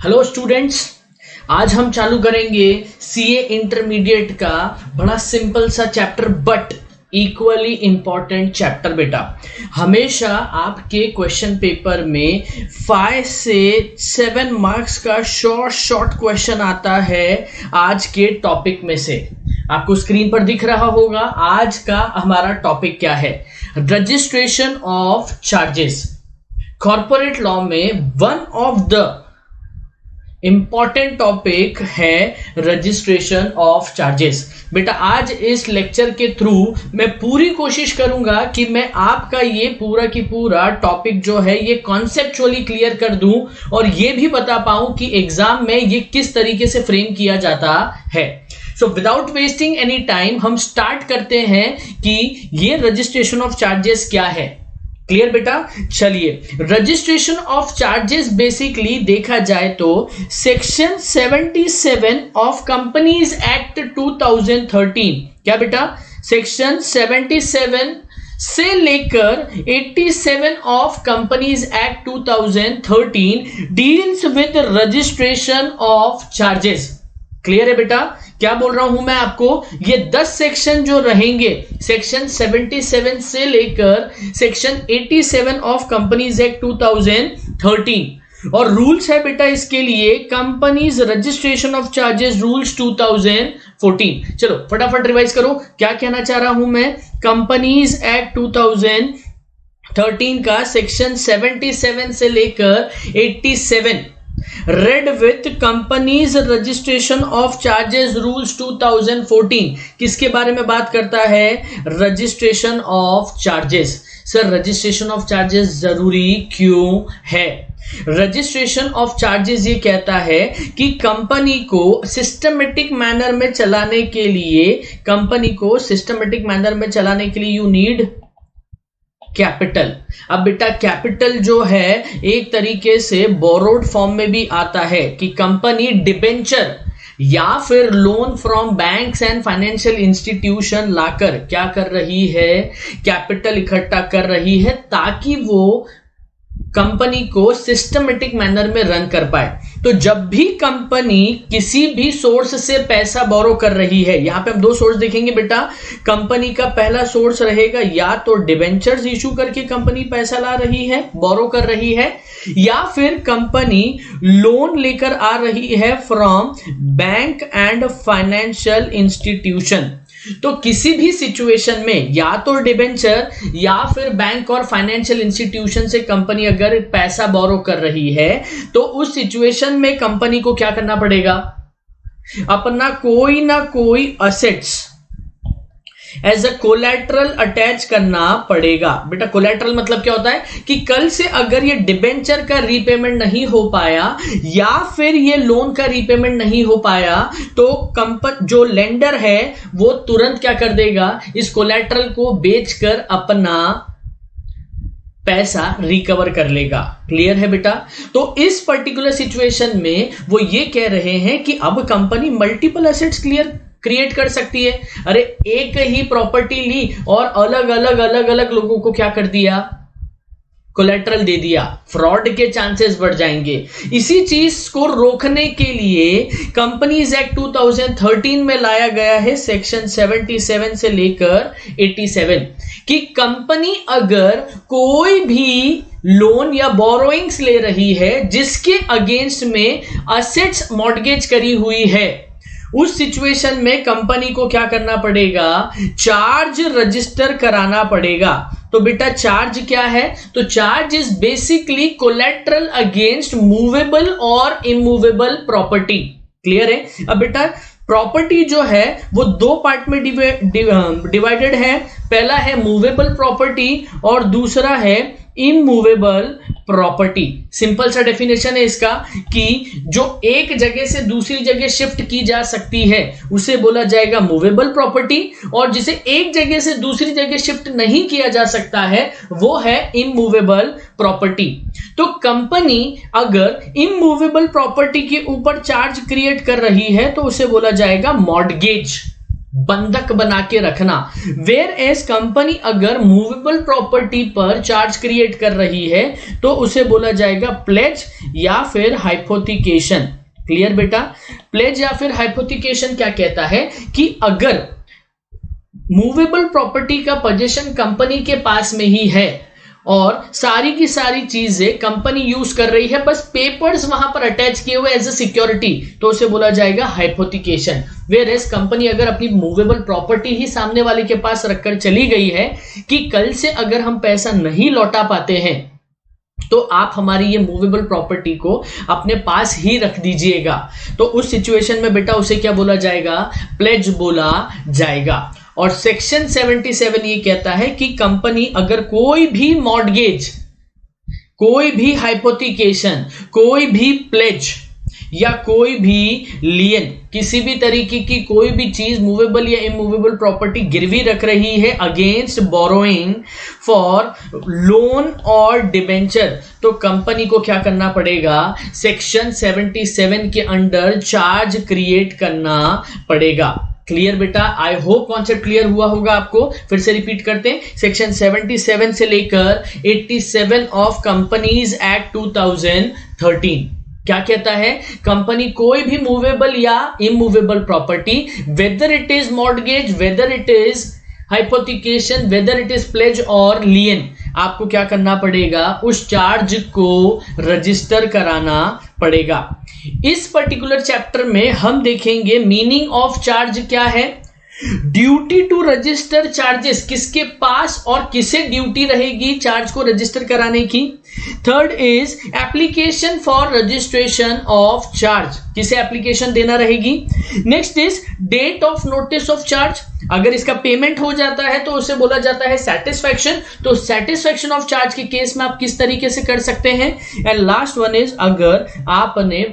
Hello students, आज हम चालू करेंगे सीए इंटरमीडिएट का बड़ा सिंपल सा chapter but equally important chapter. बेटा हमेशा आपके क्वेश्चन पेपर में 5 से 7 मार्क्स का शॉर्ट क्वेश्चन आता है आज के टॉपिक में से। आपको स्क्रीन पर दिख रहा होगा आज का हमारा टॉपिक क्या है। Registration of charges. Corporate law में one of the important topic है रजिस्ट्रेशन ऑफ चार्जेस। बेटा आज इस लेक्चर के थ्रू मैं पूरी कोशिश करूंगा कि मैं आपका ये पूरा की पूरा टॉपिक जो है ये कॉन्सेप्चुअली क्लियर कर दूं और ये भी बता पाऊं कि एग्जाम में ये किस तरीके से फ्रेम किया जाता है। So without wasting any time हम स्टार्ट करते हैं कि ये रजिस्ट्रेशन ऑफ चार्जेस क्या है। क्लियर बेटा, चलिए रजिस्ट्रेशन ऑफ चार्जेस बेसिकली देखा जाए तो सेक्शन 77 ऑफ कंपनीज एक्ट 2013। क्या बेटा, सेक्शन 77 से लेकर 87 of companies act 2013 deals with registration of charges. Clear है बेटा, क्या बोल रहा हूं मैं आपको, ये 10 सेक्शन जो रहेंगे सेक्शन 77 से लेकर सेक्शन 87 ऑफ कंपनीज एक्ट 2013 और रूल्स है बेटा इसके लिए companies registration of charges rules 2014। चलो फटाफट रिवाइज करो, क्या कहना चाह रहा हूं मैं। कंपनीज एक्ट 2013 का सेक्शन 77 से लेकर 87 red with companies registration of charges rules 2014 किसके बारे में बात करता है, registration of charges. Sir registration of charges जरूरी क्यों है। रजिस्ट्रेशन ऑफ चार्जेस ये कहता है कि कंपनी को सिस्टमेटिक मैनर में चलाने के लिए यू नीड कैपिटल। अब बेटा कैपिटल जो है एक तरीके से बोरोड फॉर्म में भी आता है कि कंपनी डिबेंचर या फिर loan from banks and financial institution लाकर क्या कर रही है, कैपिटल इकट्ठा कर रही है ताकि वो कंपनी को सिस्टमेटिक मैनर में रन कर पाए। तो जब भी कंपनी किसी भी सोर्स से पैसा बोरो कर रही है, यहां पे हम 2 सोर्स देखेंगे बेटा। कंपनी का पहला सोर्स रहेगा या तो डिबेंचर्स इशू करके कंपनी पैसा ला रही है, बोरो कर रही है, या फिर कंपनी लोन लेकर आ रही है from bank and financial institution. तो किसी भी सिचुएशन में या तो डिबेंचर या फिर बैंक और फाइनेंशियल इंस्टीट्यूशन से कंपनी अगर पैसा बोरो कर रही है तो उस सिचुएशन में कंपनी को क्या करना पड़ेगा, अपना कोई ना कोई assets as a collateral attach करना पड़ेगा। बेटा कोलैटरल मतलब क्या होता है कि कल से अगर ये डिबेंचर का रीपेमेंट नहीं हो पाया या फिर ये लोन का रीपेमेंट नहीं हो पाया तो जो लेंडर है वो तुरंत क्या कर देगा, इस कोलैटरल को बेचकर अपना पैसा रिकवर कर लेगा। क्लियर है बेटा। तो इस पर्टिकुलर सिचुएशन में वो ये कह रहे हैं कि अब कंपनी मल्टीपल एसेट्स क्रिएट कर सकती है। अरे एक ही प्रॉपर्टी ली और अलग अलग लोगों को क्या कर दिया, कोलैटरल दे दिया, फ्रॉड के चांसेस बढ़ जाएंगे। इसी चीज को रोकने के लिए कंपनीज एक्ट 2013 में लाया गया है सेक्शन 77 से लेकर 87 कि कंपनी अगर कोई भी लोन या बोरोइंग्स ले रही है जिसके अगेंस्ट में असेट्स मॉर्गेज करी हुई है, उस सिचुएशन में कंपनी को क्या करना पड़ेगा, चार्ज रजिस्टर कराना पड़ेगा। तो बेटा चार्ज क्या है, तो charge is basically collateral against movable और इमूवेबल प्रॉपर्टी। क्लियर है। अब बेटा प्रॉपर्टी जो है वो 2 पार्ट में डिवाइडेड है। पहला है मूवेबल प्रॉपर्टी और दूसरा है इमूवेबल प्रॉपर्टी। सिंपल सा डेफिनेशन है इसका कि जो एक जगह से दूसरी जगह शिफ्ट की जा सकती है उसे बोला जाएगा मूवेबल प्रॉपर्टी, और जिसे एक जगह से दूसरी जगह शिफ्ट नहीं किया जा सकता है वो है इमूवेबल प्रॉपर्टी। तो कंपनी अगर इमूवेबल प्रॉपर्टी के ऊपर चार्ज क्रिएट कर रही है तो उसे बोला जाएगा मॉर्गेज। बंधक बना के रखना। वेयर एज कंपनी अगर मूवेबल प्रॉपर्टी पर चार्ज क्रिएट कर रही है तो उसे बोला जाएगा प्लेज या फिर हाइपोथिकेशन। क्लियर बेटा? प्लेज या फिर हाइपोथिकेशन क्या कहता है कि अगर मूवेबल प्रॉपर्टी का पोजीशन कंपनी के पास में ही है और सारी की सारी चीजें कंपनी यूज कर रही है, बस पेपर्स वहां पर अटैच किए हुए एज अ सिक्योरिटी, तो उसे बोला जाएगा हाइपोथिकेशन। वेयर एज कंपनी अगर अपनी मूवेबल प्रॉपर्टी ही सामने वाले के पास रखकर चली गई है कि कल से अगर हम पैसा नहीं लौटा पाते हैं तो आप हमारी ये मूवेबल प्रॉपर्टी को अपने पास ही रख दीजिएगा, तो उस सिचुएशन में बेटा उसे क्या बोला जाएगा? प्लेज बोला जाएगा। और सेक्शन 77 ये कहता है कि कंपनी अगर कोई भी मॉर्गेज, कोई भी हाइपोथिकेशन, कोई भी प्लेज या कोई भी लियन, किसी भी तरीके की कोई भी चीज मूवेबल या इमूवेबल प्रॉपर्टी गिरवी रख रही है अगेंस्ट बोरोइंग फॉर लोन और डिबेंचर, तो कंपनी को क्या करना पड़ेगा? सेक्शन 77 के अंडर चार्ज क्रिएट करना पड़ेगा। क्लियर बेटा? आई होप कॉन्सेप्ट क्लियर हुआ होगा आपको। फिर से रिपीट करते हैं, सेक्शन 77 से लेकर 87 ऑफ कंपनीज एक्ट 2013 क्या कहता है? कंपनी कोई भी मूवेबल या immovable property, whether it is mortgage, whether it is hypothecation, whether it is pledge और लियन, आपको क्या करना पड़ेगा? उस चार्ज को रजिस्टर कराना पड़ेगा। इस पर्टिकुलर चैप्टर में हम देखेंगे मीनिंग ऑफ चार्ज क्या है, ड्यूटी टू रजिस्टर चार्जेस, किसके पास और किसे ड्यूटी रहेगी चार्ज को रजिस्टर कराने की। Third is application for registration of charge, किसे एप्लीकेशन देना रहेगी। Next is date of notice of charge, अगर इसका पेमेंट हो जाता है तो उसे बोला जाता है सेटिस्फैक्शन, तो सेटिस्फैक्शन ऑफ चार्ज के केस में आप किस तरीके से कर सकते हैं। एंड लास्ट वन इज अगर आपने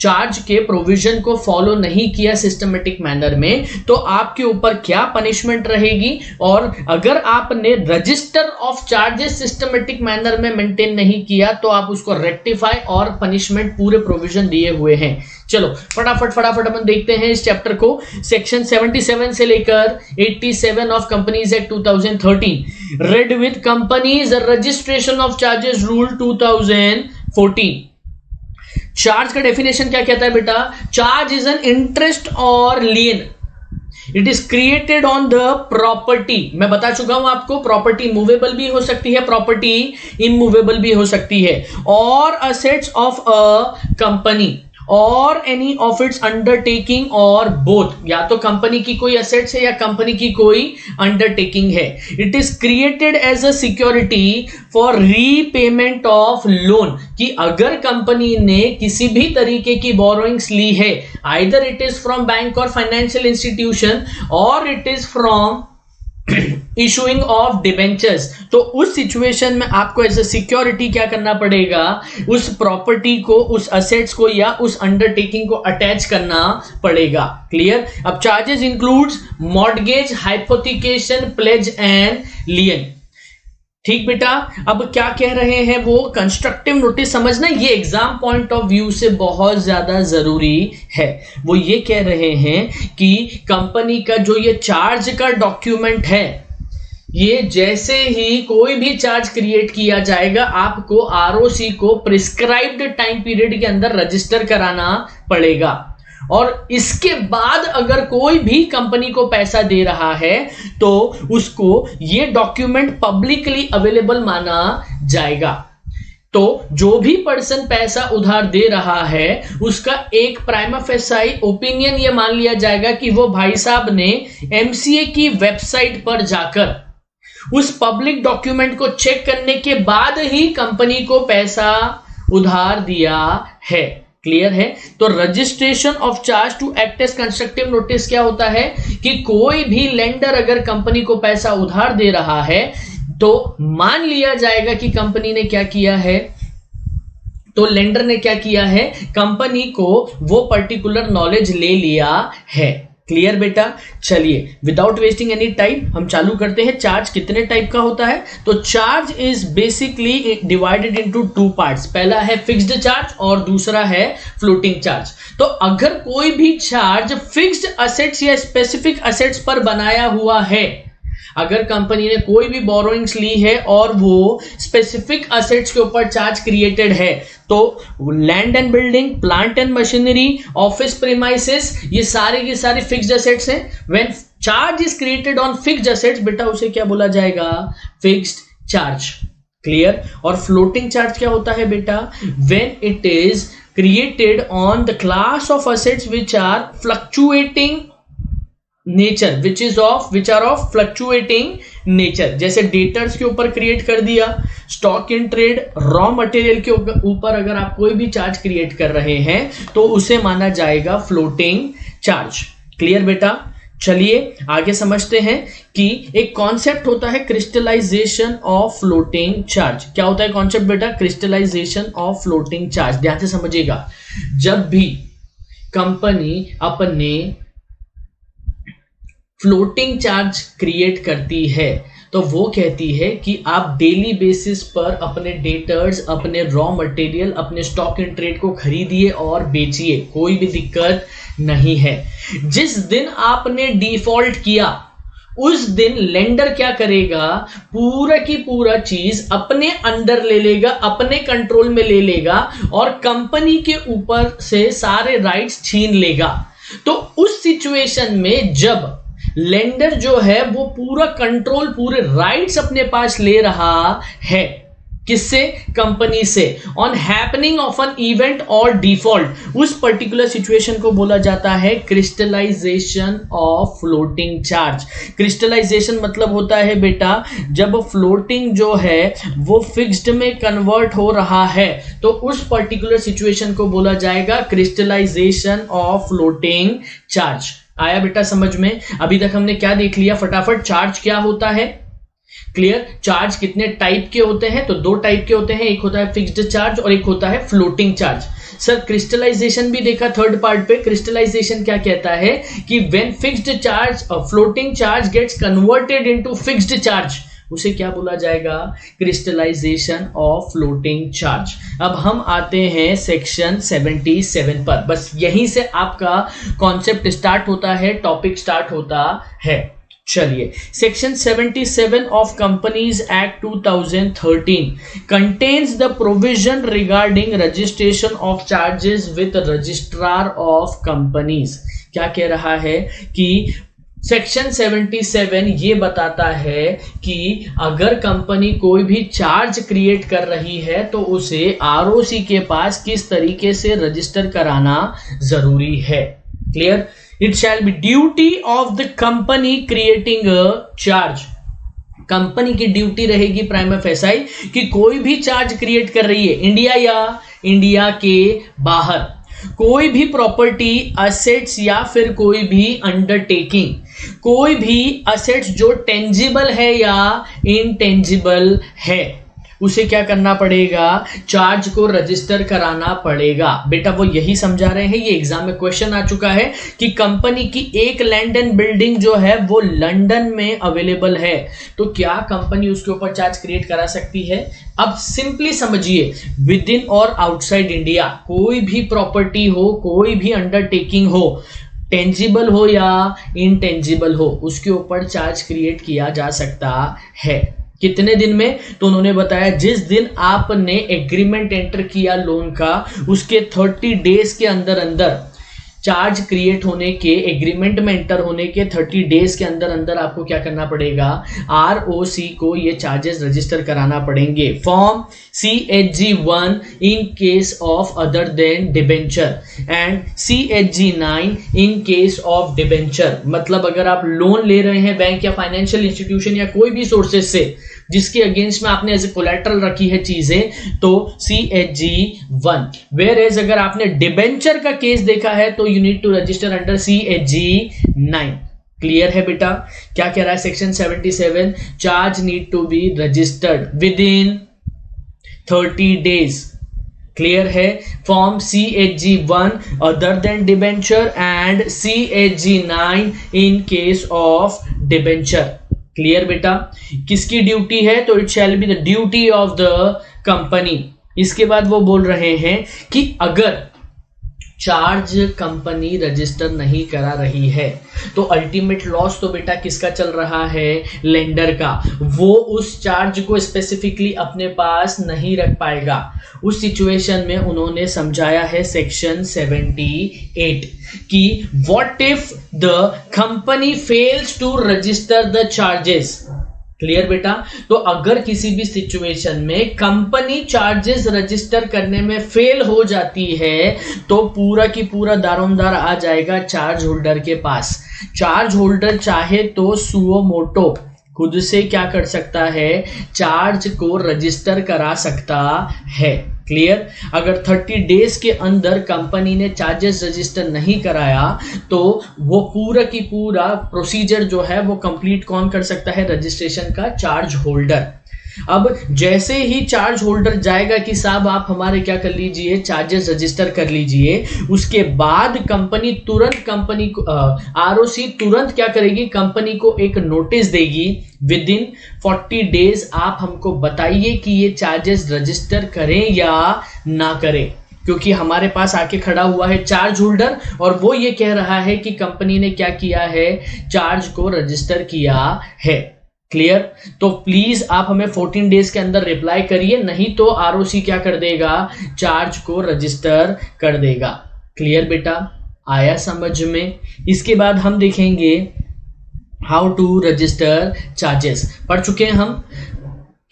चार्ज के प्रोविजन को फॉलो नहीं किया सिस्टमेटिक मैनर में तो आपके ऊपर क्या पनिशमेंट रहेगी, और अगर आपने register of charges systematic manner में मेंटेन नहीं किया तो आप उसको रेक्टिफाई और पनिशमेंट पूरे प्रोविजन दिए हुए हैं। चलो फटाफट अपन देखते हैं इस चैप्टर को। सेक्शन 77 से लेकर 87 of companies act 2013, read with companies registration of charges rule 2014। Charge का डेफिनेशन क्या कहता है बेटा? चार्ज इज एन इंटरेस्ट और lien, it is created on the property. मैं बता चुका हूं आपको, प्रॉपर्टी मूवेबल भी हो सकती है, प्रॉपर्टी इमूवेबल भी हो सकती है, और असेट्स ऑफ अ कंपनी और एनी ऑफ इट्स अंडरटेकिंग और बोथ, या तो कंपनी की कोई असेट्स है या कंपनी की कोई अंडरटेकिंग है। It is created as a security for repayment of loan, कि अगर कंपनी ने किसी भी तरीके की बोरोइंग्स ली है, either it is from bank और फाइनेंशियल इंस्टीट्यूशन और it is from issuing of debentures, तो उस सिचुएशन में आपको एज ए सिक्योरिटी क्या करना पड़ेगा? उस प्रॉपर्टी को, उस असेट्स को या उस अंडरटेकिंग को अटैच करना पड़ेगा। क्लियर? अब charges includes mortgage, hypothecation, pledge and lien. ठीक बेटा? अब क्या कह रहे हैं वो कंस्ट्रक्टिव नोटिस समझना, ये एग्जाम पॉइंट ऑफ व्यू से बहुत ज्यादा जरूरी है। वो ये कह रहे हैं कि कंपनी का जो ये चार्ज का डॉक्यूमेंट है, ये जैसे ही कोई भी चार्ज क्रिएट किया जाएगा आपको आरओसी को प्रिस्क्राइब्ड टाइम पीरियड के अंदर रजिस्टर कराना पड़ेगा, और इसके बाद अगर कोई भी कंपनी को पैसा दे रहा है तो उसको ये डॉक्यूमेंट पब्लिकली अवेलेबल माना जाएगा। तो जो भी पर्सन पैसा उधार दे रहा है उसका एक प्राइमा फेसाई ओपिनियन ये मान लिया जाएगा कि वो भाई साहब ने एमसीए की वेबसाइट पर जाकर उस पब्लिक डॉक्यूमेंट को चेक करने के बाद ही कंपनी को पैसा उधार दिया है। क्लियर है? तो registration of charge to act as constructive notice क्या होता है कि कोई भी लेंडर अगर कंपनी को पैसा उधार दे रहा है तो मान लिया जाएगा कि कंपनी ने क्या किया है, तो लेंडर ने क्या किया है, कंपनी को वो पर्टिकुलर नॉलेज ले लिया है। क्लियर बेटा? चलिए विदाउट वेस्टिंग एनी टाइम हम चालू करते हैं। चार्ज कितने टाइप का होता है? तो charge is basically divided into two parts. पहला है फिक्स्ड चार्ज और दूसरा है फ्लोटिंग चार्ज। तो अगर कोई भी चार्ज फिक्स्ड असेट्स या स्पेसिफिक असेट्स पर बनाया हुआ है, अगर कंपनी ने कोई भी बोरोइंग्स ली है और वो स्पेसिफिक असेट्स के ऊपर चार्ज क्रिएटेड है, तो land and building, plant and machinery, office premises, ये सारे के सारे फिक्स्ड असेट्स हैं। When charge is created on fixed assets, बेटा उसे क्या बोला जाएगा? Fixed charge. क्लियर? और फ्लोटिंग चार्ज क्या होता है बेटा? When it is created on the class of assets which are fluctuating nature, which are of fluctuating nature. जैसे डेटर्स के ऊपर क्रिएट कर दिया, stock in trade, raw material के ऊपर अगर आप कोई भी चार्ज क्रिएट कर रहे हैं तो उसे माना जाएगा फ्लोटिंग चार्ज। क्लियर बेटा? चलिए आगे समझते हैं कि एक कॉन्सेप्ट होता है क्रिस्टलाइजेशन ऑफ फ्लोटिंग चार्ज। क्या होता है कॉन्सेप्ट बेटा? Crystallisation of floating charge. ध्यान से समझिएगा, जब भी कंपनी अपने फ्लोटिंग चार्ज क्रिएट करती है तो वो कहती है कि आप डेली बेसिस पर अपने डेटर्स, अपने रॉ मटेरियल, अपने स्टॉक इन ट्रेड को खरीदिए और बेचिए, कोई भी दिक्कत नहीं है। जिस दिन आपने डिफॉल्ट किया उस दिन लेंडर क्या करेगा? पूरा की पूरा चीज अपने अंडर ले लेगा, अपने कंट्रोल में ले लेगा और कंपनी के ऊपर से सारे राइट्स छीन लेगा। तो उस सिचुएशन में जब लेंडर जो है वो पूरा कंट्रोल, पूरे राइट्स अपने पास ले रहा है, किससे? कंपनी से, on happening of an event और डिफॉल्ट, उस पर्टिकुलर सिचुएशन को बोला जाता है crystallisation of floating charge. Crystallisation मतलब होता है बेटा जब फ्लोटिंग जो है वो फिक्स्ड में कन्वर्ट हो रहा है, तो उस पर्टिकुलर सिचुएशन को बोला जाएगा क्रिस्टलाइजेशन ऑफ फ्लोटिंग चार्ज। आया बेटा समझ में? अभी तक हमने क्या देख लिया फटाफट? चार्ज क्या होता है? क्लियर? चार्ज कितने टाइप के होते हैं? तो दो टाइप के होते हैं, एक होता है फिक्स्ड चार्ज और एक होता है फ्लोटिंग चार्ज। सर क्रिस्टलाइजेशन भी देखा थर्ड पार्ट पे। क्रिस्टलाइजेशन क्या कहता है कि when fixed charge, floating charge gets converted into fixed charge, उसे क्या बोला जाएगा? Crystallization of floating charge. अब हम आते हैं सेक्शन 77 पर। बस यहीं से आपका कॉन्सेप्ट स्टार्ट होता है, टॉपिक स्टार्ट होता है। चलिए, section 77 of companies act 2013 contains the provision regarding registration of charges with registrar of companies. क्या कह रहा है कि सेक्शन 77 ये बताता है कि अगर कंपनी कोई भी चार्ज क्रिएट कर रही है तो उसे आरओसी के पास किस तरीके से रजिस्टर कराना जरूरी है। Clear? It shall B duty of the company creating a charge. Company की ड्यूटी रहेगी प्राइमा फेसाई कि कोई भी चार्ज क्रिएट कर रही है, इंडिया या इंडिया के बाहर, कोई भी प्रॉपर्टी, असेट्स या फिर कोई भी अंडरटेकिंग, कोई भी असेट्स जो टेंजिबल है या इनटेंजिबल है, उसे क्या करना पड़ेगा? चार्ज को रजिस्टर कराना पड़ेगा। बेटा वो यही समझा रहे हैं, ये एग्जाम में क्वेश्चन आ चुका है कि कंपनी की एक लैंड एंड बिल्डिंग जो है वो लंदन में अवेलेबल है, तो क्या कंपनी उसके ऊपर चार्ज क्रिएट करा सकती है? अब सिंपली समझिए, विद इन और आउटसाइड इंडिया कोई भी प्रॉपर्टी हो, कोई भी अंडरटेकिंग हो, टेंजिबल हो या इनटेंजिबल हो, उसके ऊपर चार्ज क्रिएट किया जा सकता है। कितने दिन में? तो उन्होंने बताया जिस दिन आपने एग्रीमेंट एंटर किया लोन का, उसके 30 डेज के अंदर अंदर चार्ज क्रिएट होने के, एग्रीमेंट में एंटर होने के 30 डेज के अंदर अंदर आपको क्या करना पड़ेगा? आरओसी को ये चार्जेस रजिस्टर कराना पड़ेंगे। Form CHG1 in case of other than debenture and CHG9 in case of debenture. मतलब अगर आप लोन ले रहे हैं बैंक या फाइनेंशियल इंस्टीट्यूशन या कोई भी सोर्सेज से जिसके अगेंस्ट में आपने एज ए कोलैटरल रखी है चीजें, तो CHG1। वेयर एज अगर आपने डिबेंचर का केस देखा है तो you need to register under CHG9। Clear है बेटा? क्या कह रहा है section 77? Charge need to be registered within 30 days. Clear है? Form CHG1 other than debenture and CHG9 in case of debenture. Clear बेटा? किसकी ड्यूटी है? तो it shall be the duty of the company. इसके बाद वो बोल रहे हैं कि अगर चार्ज कंपनी रजिस्टर नहीं करा रही है तो अल्टीमेट लॉस तो बेटा किसका चल रहा है? लेंडर का। वो उस चार्ज को स्पेसिफिकली अपने पास नहीं रख पाएगा। उस सिचुएशन में उन्होंने समझाया है सेक्शन 78 कि what if the company fails to register the charges. Clear बेटा? तो अगर किसी भी सिचुएशन में कंपनी चार्जेस रजिस्टर करने में फेल हो जाती है तो पूरा की पूरा दारोमदार आ जाएगा चार्ज होल्डर के पास। चार्ज होल्डर चाहे तो सुओ मोटो खुद से क्या कर सकता है? चार्ज को रजिस्टर करा सकता है। क्लियर? अगर 30 डेज के अंदर कंपनी ने चार्जेस रजिस्टर नहीं कराया तो वो पूरा की पूरा प्रोसीजर जो है वो कंप्लीट कौन कर सकता है? रजिस्ट्रेशन का चार्ज होल्डर। अब जैसे ही चार्ज होल्डर जाएगा कि साहब आप हमारे क्या कर लीजिए, चार्जेस रजिस्टर कर लीजिए, उसके बाद कंपनी तुरंत कंपनी को आरओसी तुरंत क्या करेगी? कंपनी को एक नोटिस देगी विद इन 40 डेज आप हमको बताइए कि ये चार्जेस रजिस्टर करें या ना करें, क्योंकि हमारे पास आके खड़ा हुआ है चार्ज होल्डर और वो ये कह रहा है कि कंपनी ने क्या किया है? चार्ज को रजिस्टर किया है। क्लियर? तो प्लीज आप हमें 14 डेज के अंदर रिप्लाई करिए, नहीं तो आरओसी क्या कर देगा? चार्ज को रजिस्टर कर देगा। क्लियर बेटा? आया समझ में? इसके बाद हम देखेंगे हाउ टू रजिस्टर चार्जेस। पढ़ चुके हैं हम।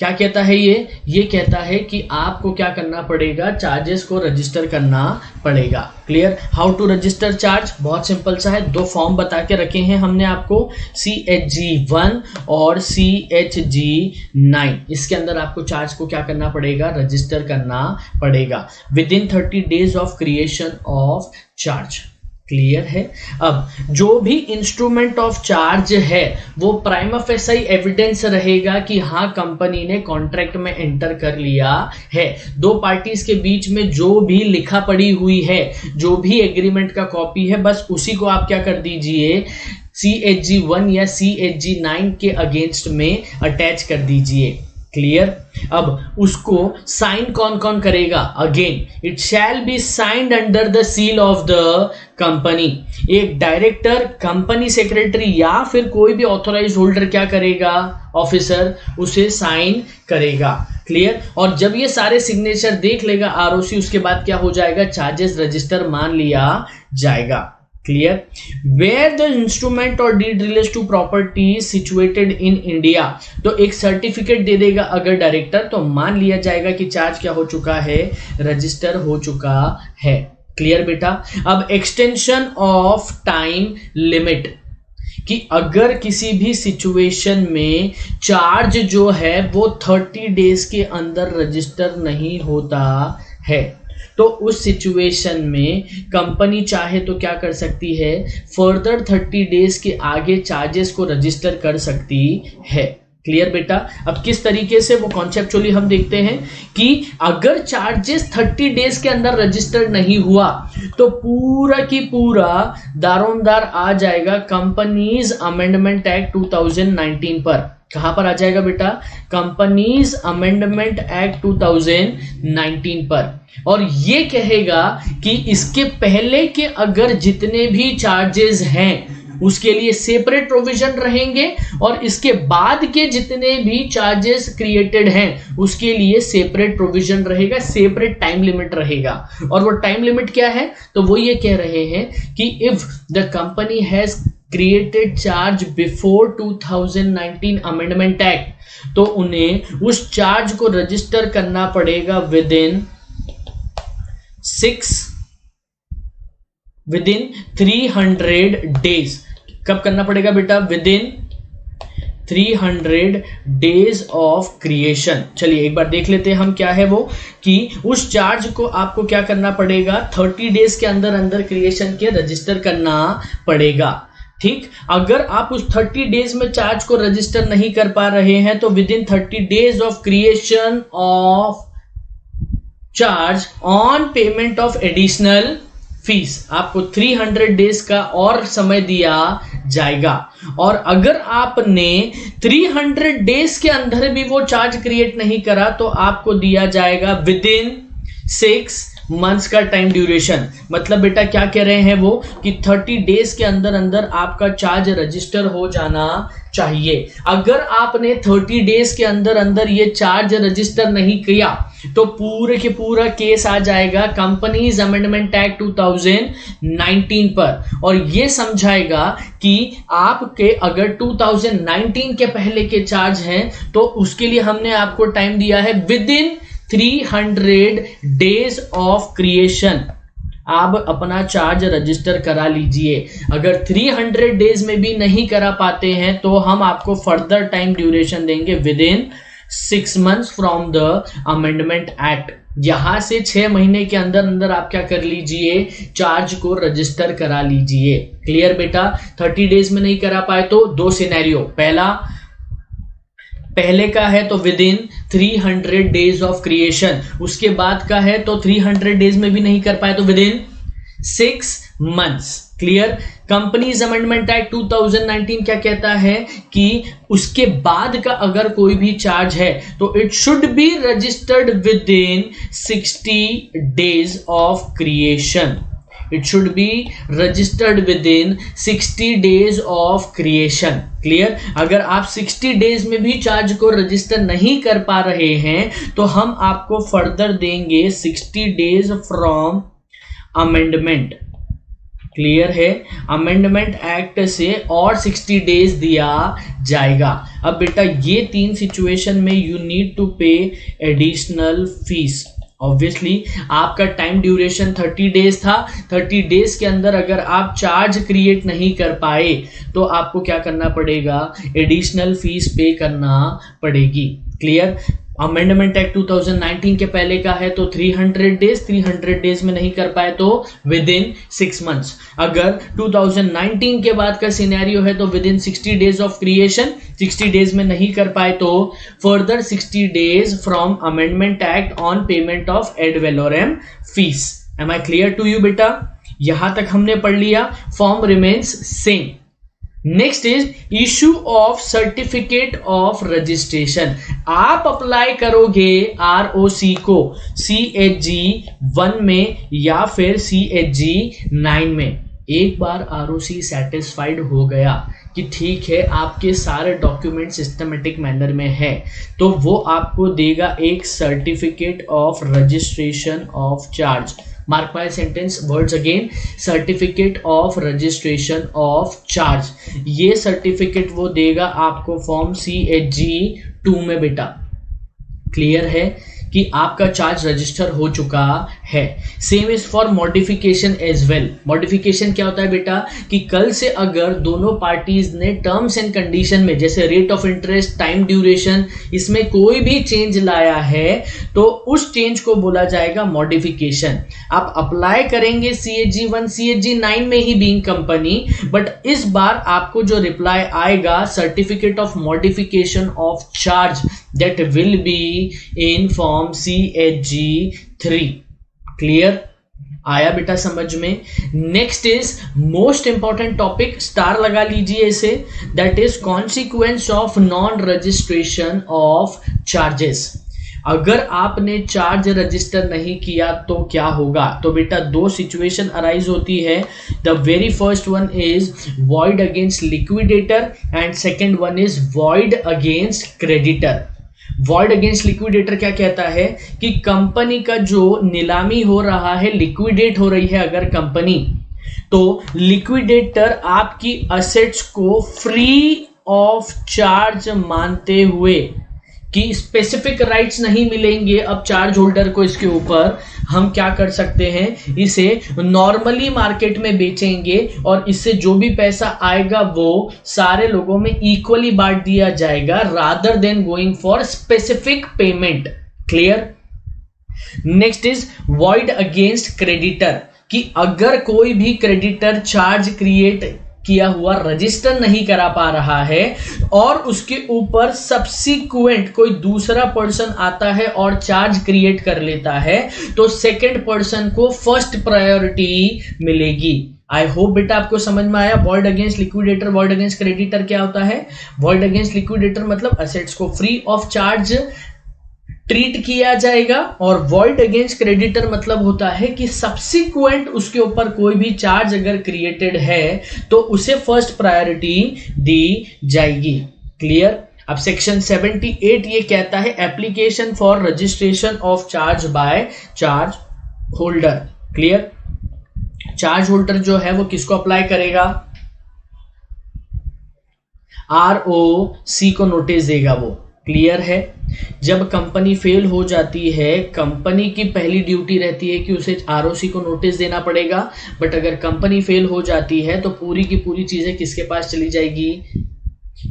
क्या कहता है ये कहता है कि आपको क्या करना पड़ेगा? चार्जेस को रजिस्टर करना पड़ेगा। Clear? How to register charge बहुत सिंपल सा है। 2 फॉर्म बता के रखे हैं हमने आपको, CHG1 और CHG9। इसके अंदर आपको चार्ज को क्या करना पड़ेगा? रजिस्टर करना पड़ेगा with in 30 days of creation of charge. Clear है? अब जो भी इंस्ट्रूमेंट ऑफ चार्ज है वो प्राइमा फेसाई एविडेंस रहेगा कि हाँ कंपनी ने कॉन्ट्रैक्ट में एंटर कर लिया है। 2 पार्टीज के बीच में जो भी लिखा पड़ी हुई है, जो भी एग्रीमेंट का कॉपी है, बस उसी को आप क्या कर दीजिए? CHG1 या CHG9 के अगेंस्ट में अटैच कर दीजिए। क्लियर? अब उसको साइन कौन कौन करेगा? Again it shall be signed under the seal of the company. एक डायरेक्टर, कंपनी सेक्रेटरी या फिर कोई भी ऑथोराइज होल्डर क्या करेगा? ऑफिसर उसे साइन करेगा। क्लियर? और जब ये सारे सिग्नेचर देख लेगा आरओसी, उसके बाद क्या हो जाएगा? चार्जेस रजिस्टर मान लिया जाएगा। क्लियर? वेयर द इंस्ट्रूमेंट और deed relates to property situated in India, तो एक सर्टिफिकेट दे देगा अगर डायरेक्टर, तो मान लिया जाएगा कि चार्ज क्या हो चुका है? रजिस्टर हो चुका है। क्लियर बेटा? अब एक्सटेंशन ऑफ टाइम लिमिट, कि अगर किसी भी सिचुएशन में चार्ज जो है वो 30 डेज के अंदर रजिस्टर नहीं होता है तो उस सिचुएशन में कंपनी चाहे तो क्या कर सकती है? फर्दर 30 डेज के आगे चार्जेस को रजिस्टर कर सकती है। क्लियर बेटा? अब किस तरीके से वो कॉन्सेप्चुअली हम देखते हैं कि अगर चार्जेस 30 डेज के अंदर रजिस्टर नहीं हुआ तो पूरा की पूरा दारोमदार आ जाएगा कंपनीज अमेंडमेंट एक्ट 2019 पर। कहां पर आ जाएगा बेटा? कंपनीज अमेंडमेंट एक्ट 2019 पर। और ये कहेगा कि इसके पहले के अगर जितने भी चार्जेस हैं उसके लिए सेपरेट प्रोविजन रहेंगे और इसके बाद के जितने भी चार्जेस क्रिएटेड हैं उसके लिए सेपरेट प्रोविजन रहेगा, सेपरेट टाइम लिमिट रहेगा। और वो टाइम लिमिट क्या है? तो वो ये कह रहे हैं कि if the company has created charge before 2019 amendment act, तो उन्हें उस चार्ज को रजिस्टर करना पड़ेगा विद इन 300 डेज। कब करना पड़ेगा बेटा? With in 300 days of creation. चलिए एक बार देख लेते हैं हम क्या है वो, कि उस चार्ज को आपको क्या करना पड़ेगा? 30 डेज के अंदर अंदर क्रिएशन के रजिस्टर करना पड़ेगा। ठीक? अगर आप उस 30 डेज में चार्ज को रजिस्टर नहीं कर पा रहे हैं तो within 30 days of creation of charge on payment of additional fees. आपको 300 डेज का और समय दिया जाएगा, और अगर आपने 300 डेज के अंदर भी वो चार्ज क्रिएट नहीं करा तो आपको दिया जाएगा विद इन 6 मंथ्स का टाइम ड्यूरेशन। मतलब बेटा क्या कह रहे हैं वो कि 30 डेज के अंदर अंदर आपका चार्ज रजिस्टर हो जाना चाहिए। अगर आपने 30 डेज के अंदर अंदर ये चार्ज रजिस्टर नहीं किया तो पूरे के पूरा केस आ जाएगा कंपनीज अमेंडमेंट एक्ट 2019 पर, और ये समझाएगा कि आपके अगर 2019 के पहले के चार्ज हैं तो उसके लिए हमने आपको टाइम दिया है with in 300 days of creation. आप अपना चार्ज रजिस्टर करा लीजिए। अगर 300 डेज में भी नहीं करा पाते हैं तो हम आपको फर्दर टाइम ड्यूरेशन देंगे with in 6 months from the amendment act. यहां से 6 महीने के अंदर अंदर आप क्या कर लीजिए, चार्ज को रजिस्टर करा लीजिए। क्लियर बेटा? 30 डेज में नहीं करा पाए तो 2 सिनेरियो, पहले का है तो with in 300 days of creation, उसके बाद का है तो 300 डेज में भी नहीं कर पाए तो with in 6 months. Clear? Companies amendment act 2019 क्या कहता है कि उसके बाद का अगर कोई भी चार्ज है तो it should be registered within 60 days of creation. It should be registered within 60 days of creation. Clear? अगर आप 60 डेज में भी चार्ज को रजिस्टर नहीं कर पा रहे हैं तो हम आपको फर्दर देंगे 60 डेज फ्रॉम अमेंडमेंट। क्लियर है? अमेंडमेंट एक्ट से और 60 डेज दिया जाएगा। अब बेटा ये 3 सिचुएशन में यू नीड टू पे एडिशनल फीस। ऑब्वियसली आपका टाइम ड्यूरेशन 30 डेज था, 30 डेज के अंदर अगर आप चार्ज क्रिएट नहीं कर पाए तो आपको क्या करना पड़ेगा, एडिशनल फीस पे करना पड़ेगी। क्लियर? अमेंडमेंट एक्ट 2019 के पहले का है तो 300 डेज, 300 डेज में नहीं कर पाए तो विद इन 6 मंथ्स। अगर 2019 के बाद का सिनेरियो है तो within 60 days of creation, 60 days में नहीं कर पाए तो further 60 days from amendment act on payment of ad valorem fees. Am I clear to you बेटा? यहां तक हमने पढ़ लिया। Form remains same. Next is issue of certificate of registration. आप अप्लाई करोगे ROC को CHG 1 में या फिर CHG 9 में। एक बार ROC सेटिस्फाइड हो गया कि ठीक है आपके सारे डॉक्यूमेंट सिस्टमेटिक मैनर में है तो वो आपको देगा एक certificate of registration of charge. Mark my sentence words again, certificate of registration of charge. ये सर्टिफिकेट वो देगा आपको फॉर्म CHG 2 में बेटा। क्लियर है कि आपका चार्ज रजिस्टर हो चुका है। Same is for modification as well. Modification क्या होता है बेटा कि कल से अगर दोनों पार्टीज ने टर्म्स एंड कंडीशन में जैसे rate of interest, time duration, इसमें कोई भी चेंज लाया है तो उस चेंज को बोला जाएगा मॉडिफिकेशन। आप अप्लाई करेंगे CHG 1 CHG 9 में ही बीइंग कंपनी, बट इस बार आपको जो रिप्लाई आएगा certificate of modification of charge that will be in form CHG 3। Clear? आया बेटा समझ में? Next is most important topic, star लगा लीजिए इसे, that is consequence of non registration of charges. अगर आपने चार्ज रजिस्टर नहीं किया तो क्या होगा? तो बेटा 2 सिचुएशन अराइज होती है। The very first one is void against liquidator and second one is void against creditor. Void against liquidator क्या कहता है कि कंपनी का जो नीलामी हो रहा है, लिक्विडेट हो रही है अगर कंपनी, तो लिक्विडेटर आपकी असेट्स को फ्री ऑफ चार्ज मानते हुए कि स्पेसिफिक राइट्स नहीं मिलेंगे अब चार्ज होल्डर को इसके ऊपर, हम क्या कर सकते हैं, इसे नॉर्मली मार्केट में बेचेंगे और इससे जो भी पैसा आएगा वो सारे लोगों में इक्वली बांट दिया जाएगा rather than going for specific payment. Clear? Next is void against creditor कि अगर कोई भी क्रेडिटर चार्ज क्रिएट किया हुआ रजिस्टर नहीं करा पा रहा है और उसके ऊपर सब्सिक्वेंट कोई दूसरा पर्सन आता है और चार्ज क्रिएट कर लेता है, तो सेकंड पर्सन को फर्स्ट प्रायोरिटी मिलेगी। आई होप बेटा आपको समझ में आया। Void against liquidator, void against creditor क्या होता है? वॉइड अगेंस्ट लिक्विडेटर मतलब असेट्स को फ्री ऑफ चार्ज ट्रीट किया जाएगा, और वॉइड अगेंस्ट क्रेडिटर मतलब होता है कि सब्सिक्वेंट उसके ऊपर कोई भी चार्ज अगर क्रिएटेड है तो उसे फर्स्ट प्रायोरिटी दी जाएगी। क्लियर? अब सेक्शन 78 ये कहता है application for registration of charge by charge holder. Clear? Charge holder जो है वो किसको अप्लाई करेगा? ROC को नोटिस देगा वो। क्लियर है? जब कंपनी फेल हो जाती है, कंपनी की पहली ड्यूटी रहती है कि उसे ROC को नोटिस देना पड़ेगा, बट अगर कंपनी फेल हो जाती है तो पूरी की पूरी चीजें किसके पास चली जाएगी?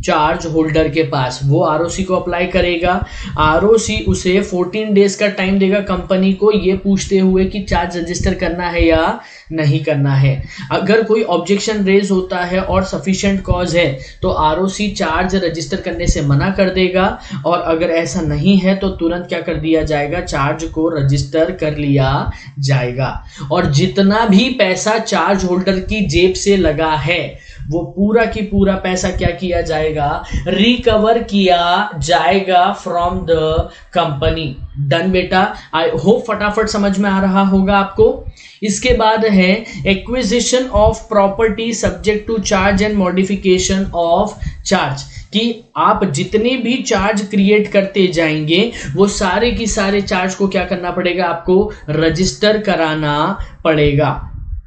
चार्ज होल्डर के पास। वो ROC को अप्लाई करेगा। ROC उसे 14 डेज का टाइम देगा कंपनी को, ये पूछते हुए कि चार्ज रजिस्टर करना है या नहीं करना है। अगर कोई ऑब्जेक्शन रेज होता है और सफिशिएंट कॉज है तो ROC चार्ज रजिस्टर करने से मना कर देगा, और अगर ऐसा नहीं है तो तुरंत क्या कर दिया जाएगा? चार्ज को रजिस्टर कर लिया जाएगा। और जितना भी पैसा चार्ज होल्डर की जेब से लगा है वो पूरा की पूरा पैसा क्या किया जाएगा? रिकवर किया जाएगा फ्रॉम द कंपनी। डन बेटा? आई होप फटाफट समझ में आ रहा होगा आपको। इसके बाद है acquisition of property subject to charge and modification of charge, कि आप जितने भी चार्ज क्रिएट करते जाएंगे वो सारे की सारे चार्ज को क्या करना पड़ेगा? आपको रजिस्टर कराना पड़ेगा।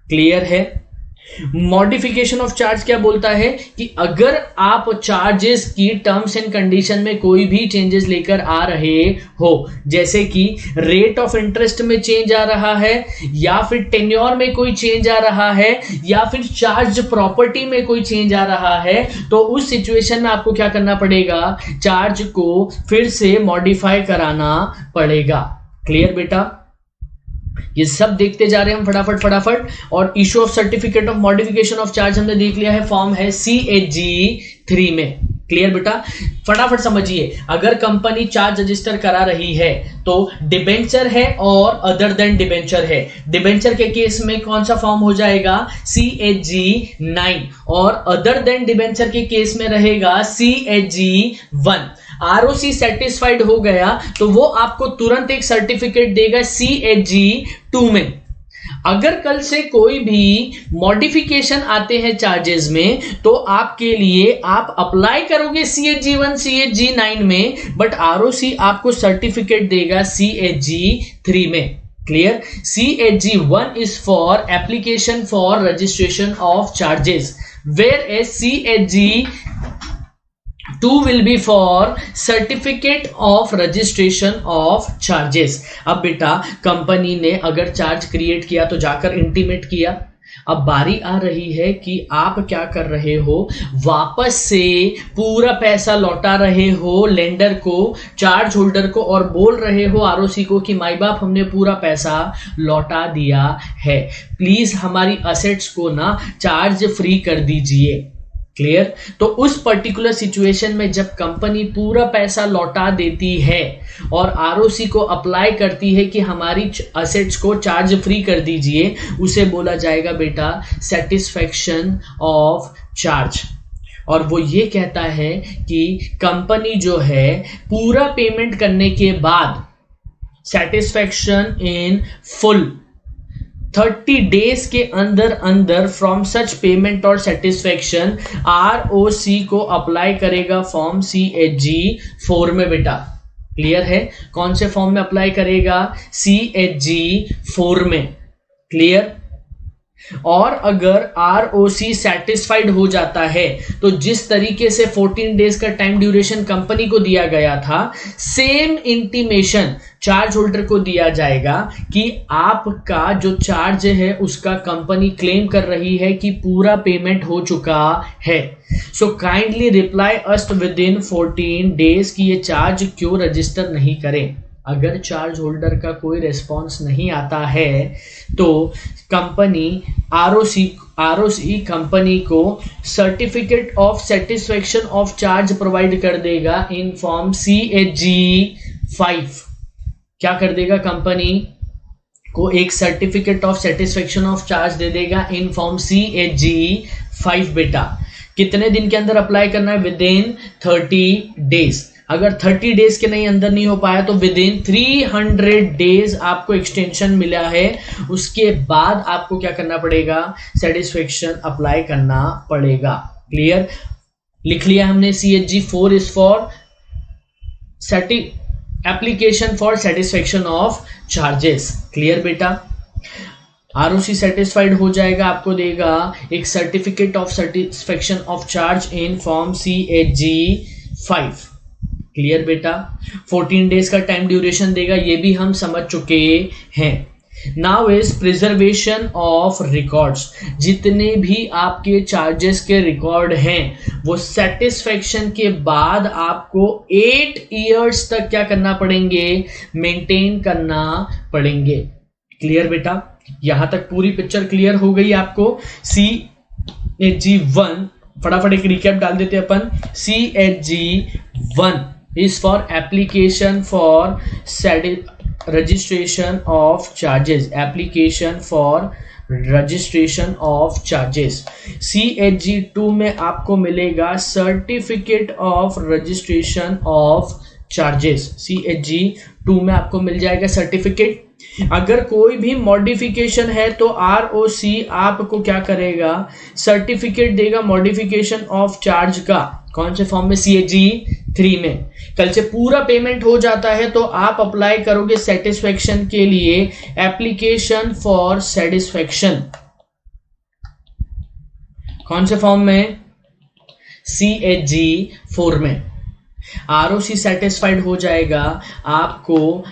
क्लियर है? मॉडिफिकेशन ऑफ चार्ज क्या बोलता है कि अगर आप चार्जेस की टर्म्स एंड कंडीशन में कोई भी चेंजेस लेकर आ रहे हो, जैसे कि रेट ऑफ इंटरेस्ट में चेंज आ रहा है, या फिर टेन्योर में कोई चेंज आ रहा है, या फिर चार्ज प्रॉपर्टी में कोई चेंज आ रहा है, तो उस सिचुएशन में आपको क्या करना पड़ेगा? चार्ज को फिर से मॉडिफाई कराना पड़ेगा। क्लियर बेटा? ये सब देखते जा रहे हैं हम फटाफट। और issue of certificate of modification of charge हमने देख लिया है, फॉर्म है CHG 3 में। क्लियर बेटा? फटाफट समझिए, अगर कंपनी चार्ज रजिस्टर करा रही है तो डिबेंचर है और अदर देन डिबेंचर है। डिबेंचर के केस में कौन सा फॉर्म हो जाएगा? CHG 9, और अदर देन डिबेंचर के केस में रहेगा CHG 1। ROC सेटिस्फाइड हो गया तो वो आपको तुरंत एक सर्टिफिकेट देगा CHG 2 में। अगर कल से कोई भी मॉडिफिकेशन आते हैं चार्जेस में तो आपके लिए आप अप्लाई करोगे CHG 1 CHG 9 में, बट ROC आपको सर्टिफिकेट देगा CHG 3 में। Clear? CHG 1 is for application for registration of charges, whereas CHG 2 will be for certificate of registration of charges। अब बेटा कंपनी ने अगर चार्ज क्रिएट किया तो जाकर इंटीमेट किया। अब बारी आ रही है कि आप क्या कर रहे हो? वापस से पूरा पैसा लौटा रहे हो लेंडर को, चार्ज होल्डर को, और बोल रहे हो ROC को कि माई बाप हमने पूरा पैसा लौटा दिया है, प्लीज हमारी असेट्स को ना चार्ज फ्री कर दीजिए। क्लियर? तो उस पर्टिकुलर सिचुएशन में जब कंपनी पूरा पैसा लौटा देती है और ROC को अप्लाई करती है कि हमारी असेट्स को चार्ज फ्री कर दीजिए, उसे बोला जाएगा बेटा सेटिस्फैक्शन ऑफ चार्ज। और वो ये कहता है कि कंपनी जो है पूरा पेमेंट करने के बाद सेटिस्फैक्शन इन फुल 30 डेज के अंदर फ्रॉम सच पेमेंट और सेटिस्फैक्शन ROC को अप्लाई करेगा फॉर्म CHG 4 में बेटा। क्लियर है? कौन से फॉर्म में अप्लाई करेगा? CHG 4 में। क्लियर? और अगर ROC सेटिस्फाइड हो जाता है तो जिस तरीके से 14 डेज का टाइम ड्यूरेशन कंपनी को दिया गया था, सेम इंटीमेशन चार्ज होल्डर को दिया जाएगा कि आपका जो चार्ज है उसका कंपनी क्लेम कर रही है कि पूरा पेमेंट हो चुका है। So kindly reply us with in 14 days कि ये चार्ज क्यों रजिस्टर नहीं करें। अगर चार्ज होल्डर का कोई रिस्पॉन्स नहीं आता है तो कंपनी आरओसी कंपनी को certificate of satisfaction of charge provide कर देगा इन फॉर्म CHG5। क्या कर देगा, कंपनी को एक certificate of satisfaction of charge दे देगा इन फॉर्म CHG5 बेटा। कितने दिन के अंदर अप्लाई करना है, विद इन 30 डेज। अगर 30 डेज के अंदर नहीं हो पाया तो विद इन 300 डेज आपको एक्सटेंशन मिला है, उसके बाद आपको क्या करना पड़ेगा, सेटिस्फेक्शन अप्लाई करना पड़ेगा। क्लियर, लिख लिया हमने। CHG4 is for application for satisfaction of charges. Clear बेटा, आरओसी सेटिस्फाइड हो जाएगा, आपको देगा एक certificate of satisfaction of charge in form CHG5। Clear बेटा, 14 डेज का टाइम ड्यूरेशन देगा, ये भी हम समझ चुके हैं। Now is preservation of records. जितने भी आपके चार्जेस के रिकॉर्ड हैं वो सेटिस्फेक्शन के बाद आपको 8 इयर्स तक क्या करना पड़ेंगे, मेंटेन करना पड़ेंगे। क्लियर बेटा, यहां तक पूरी पिक्चर क्लियर हो गई आपको। CHG1 फटाफट एक रिकैप डाल देते हैं अपन। CHG1 is for application for registration of charges, application for registration of charges। CHG2 में आपको मिलेगा certificate of registration of charges. CHG2 में आपको मिल जाएगा सर्टिफिकेट। अगर कोई भी मॉडिफिकेशन है तो आरओसी आपको क्या करेगा, सर्टिफिकेट देगा मॉडिफिकेशन ऑफ चार्ज का। कौन से फॉर्म में, CHG3 में। कल से पूरा पेमेंट हो जाता है तो आप अप्लाई करोगे सेटिस्फेक्शन के लिए एप्लीकेशन फॉर सेटिस्फेक्शन। कौन से फॉर्म में, CHG4 में। आरओसी सेटिस्फाइड हो जाएगा, आपको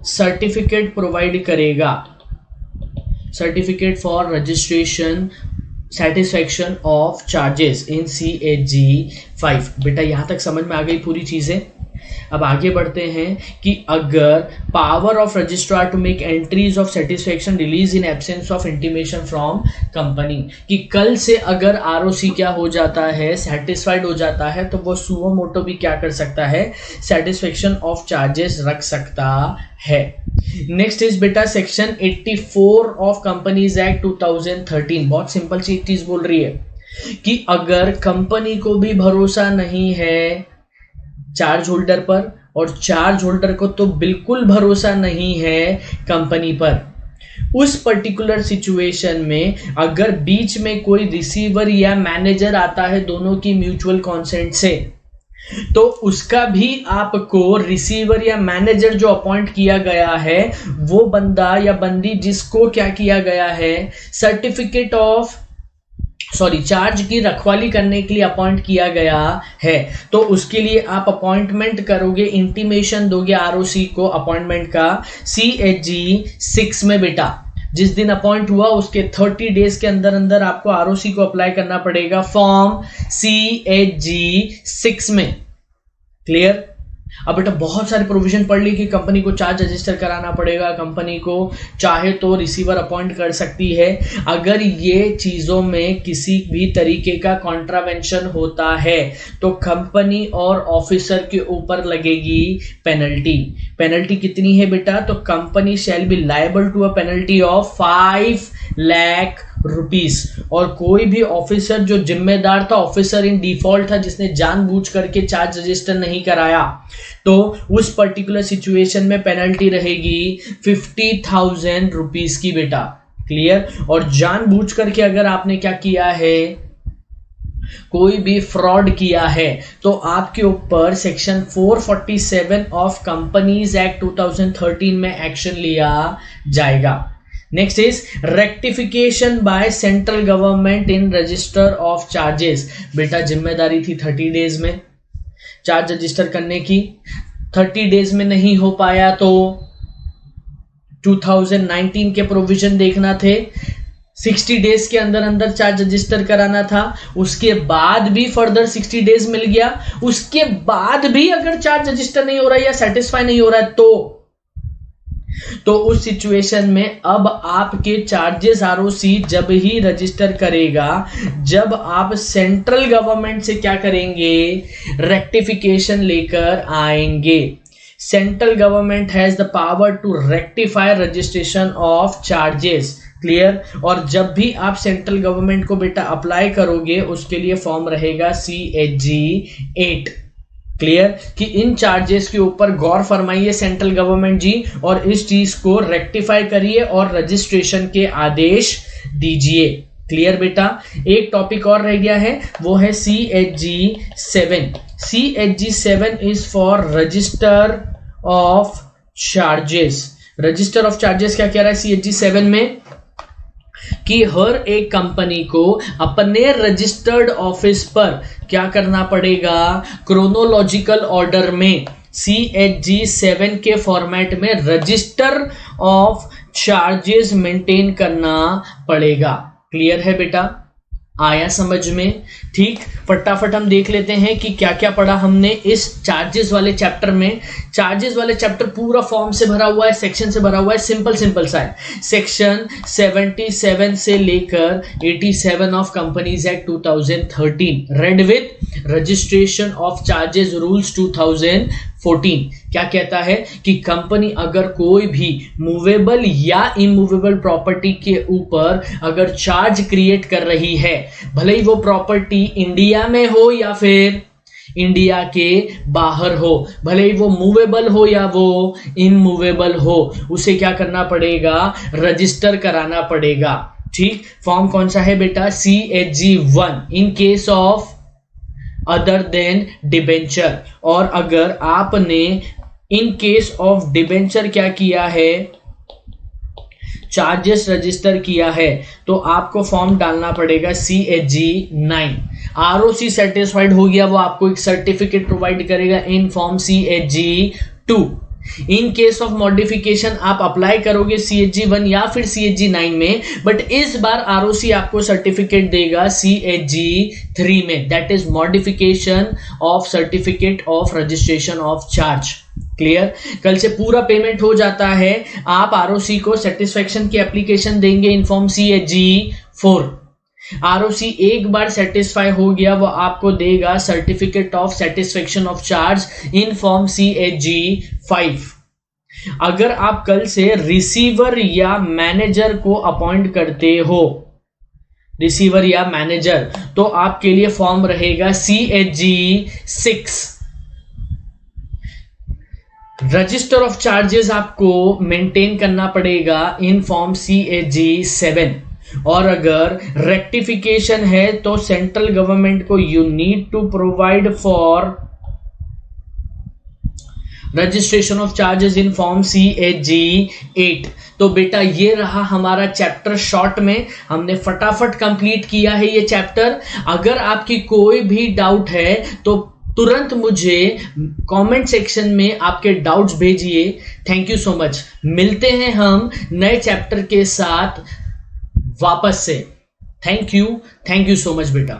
सर्टिफिकेट प्रोवाइड करेगा, certificate for registration satisfaction of charges in CHG5। बेटा यहां तक समझ में आ गई पूरी चीजें। अब आगे बढ़ते हैं कि अगर power of registrar to make entries of satisfaction release in absence of intimation from company, कि कल से अगर आरओसी क्या हो जाता है, सेटिस्फाइड हो जाता है, तो वो सुओ मोटो भी क्या कर सकता है, सेटिस्फेक्शन ऑफ चार्जेस रख सकता है। नेक्स्ट इज बेटा सेक्शन 84 ऑफ कंपनीज एक्ट 2013। बहुत सिंपल सी एक चीज बोल रही है कि अगर कंपनी को भी भरोसा नहीं है चार्ज होल्डर पर, और चार्ज होल्डर को तो बिल्कुल भरोसा नहीं है कंपनी पर, उस पर्टिकुलर सिचुएशन में अगर बीच में कोई रिसीवर या मैनेजर आता है दोनों की म्यूचुअल कॉन्सेंट से, तो उसका भी आपको रिसीवर या मैनेजर जो अपॉइंट किया गया है, वो बंदा या बंदी जिसको क्या किया गया है, सर्टिफिकेट ऑफ चार्ज की रखवाली करने के लिए अपॉइंट किया गया है, तो उसके लिए आप अपॉइंटमेंट करोगे, इंटीमेशन दोगे आरओसी को अपॉइंटमेंट का CHG6 में। बेटा जिस दिन अपॉइंट हुआ उसके 30 डेज के अंदर अंदर आपको आरओसी को अप्लाई करना पड़ेगा फॉर्म CHG6 में। क्लियर। अब बेटा बहुत सारे प्रोविजन पढ़ ली कि कंपनी को चार्ज रजिस्टर कराना पड़ेगा, कंपनी को चाहे तो रिसीवर अपॉइंट कर सकती है। अगर ये चीज़ों में किसी भी तरीके का कॉन्ट्रावेंशन होता है तो कंपनी और ऑफिसर के ऊपर लगेगी पेनल्टी। पेनल्टी कितनी है बेटा, तो company shall be liable to a penalty of 5 lakh rupees. और कोई भी ऑफिसर जो जिम्मेदार था, ऑफिसर इन डिफॉल्ट था, जिसने जानबूझ करके चार्ज रजिस्टर नहीं कराया, तो उस पर्टिकुलर सिचुएशन में पेनल्टी रहेगी 50,000 रुपीस की बेटा। क्लियर। और जानबूझ करके अगर आपने क्या किया है, कोई भी फ्रॉड किया है, तो आपके ऊपर सेक्शन 447 ऑफ कंपनीज एक्ट 2013 में एक्शन लिया जाएगा। Next is rectification by central government in register of charges. बेटा जिम्मेदारी थी 30 डेज में चार्ज रजिस्टर करने की, 30 डेज में नहीं हो पाया तो 2019 के प्रोविजन देखना थे। 60 डेज के अंदर अंदर चार्ज रजिस्टर कराना था, उसके बाद भी फर्दर 60 डेज मिल गया, उसके बाद भी अगर चार्ज रजिस्टर नहीं हो रहा है या सेटिस्फाई नहीं हो रहा है तो उस सिचुएशन में अब आपके चार्जेस आरओसी जब ही रजिस्टर करेगा जब आप सेंट्रल गवर्नमेंट से क्या करेंगे, रेक्टिफिकेशन लेकर आएंगे। Central government has the power to rectify registration of charges, clear. और जब भी आप सेंट्रल गवर्नमेंट को बेटा अप्लाई करोगे उसके लिए फॉर्म रहेगा CHG 8, क्लियर। कि इन चार्जेस के ऊपर गौर फरमाइए सेंट्रल गवर्नमेंट जी और इस चीज को रेक्टिफाई करिए और रजिस्ट्रेशन के आदेश दीजिए, क्लियर बेटा। एक टॉपिक और रह गया है, वो है CHG 7। CHG 7 is for register of charges. Register of charges क्या कह रहा है CHG 7 में कि हर एक कंपनी को अपने रजिस्टर्ड ऑफिस पर क्या करना पड़ेगा, क्रोनोलॉजिकल ऑर्डर में CHG 7 के फॉर्मेट में रजिस्टर ऑफ चार्जेस मेंटेन करना पड़ेगा, क्लियर है बेटा, आया समझ में। ठीक, फटाफट हम देख लेते हैं कि क्या क्या पढ़ा हमने इस चार्जेस वाले चैप्टर में। चार्जेस वाले चैप्टर पूरा फॉर्म से भरा हुआ है, सेक्शन से भरा हुआ है, सिंपल सा है। सेक्शन 77 से लेकर 87 of companies act 2013, red with registration of charges rules 2014। क्या कहता है कि कंपनी अगर कोई भी मूवेबल या इमूवेबल प्रॉपर्टी के ऊपर अगर चार्ज क्रिएट कर रही है, भले ही वो प्रॉपर्टी इंडिया में हो या फिर इंडिया के बाहर हो, भले ही वो मूवेबल हो या वो इनमूवेबल हो, उसे क्या करना पड़ेगा, रजिस्टर कराना पड़ेगा। ठीक, फॉर्म कौन सा है बेटा, CHG 1 in case of other than debenture. और अगर आपने इन केस ऑफ डिबेंचर क्या किया है, चार्जेस रजिस्टर किया है, तो आपको फॉर्म डालना पड़ेगा CHG 9। ROC सेटिस्फाइड हो गया, वो आपको एक सर्टिफिकेट प्रोवाइड करेगा इन form CHG 2। In case of modification आप अप्लाई करोगे CHG 1 या फिर CHG 9 में, बट इस बार ROC आपको सर्टिफिकेट देगा CHG 3 में, that is modification of certificate of registration of charge, clear. कल से पूरा पेमेंट हो जाता है, आप ROC को सेटिस्फेक्शन की एप्लीकेशन देंगे इन फॉर्म CHG 4। ROC एक बार सेटिस्फाई हो गया, वो आपको देगा certificate of satisfaction of charge in form CHG 5। अगर आप कल से रिसीवर या मैनेजर को अपॉइंट करते हो, रिसीवर या मैनेजर, तो आपके लिए फॉर्म रहेगा CHG 6। रजिस्टर ऑफ चार्जेस आपको मेंटेन करना पड़ेगा इन फॉर्म CHG 7। और अगर रेक्टिफिकेशन है तो सेंट्रल गवर्नमेंट को you need to provide for registration of charges in form CHG 8। तो बेटा ये रहा हमारा चैप्टर, शॉर्ट में हमने फटाफट कंप्लीट किया है ये चैप्टर। अगर आपकी कोई भी डाउट है तो तुरंत मुझे कमेंट सेक्शन में आपके डाउट्स भेजिए। थैंक यू सो मच, मिलते हैं हम नए चैप्टर के साथ वापस से। थैंक यू सो मच बेटा।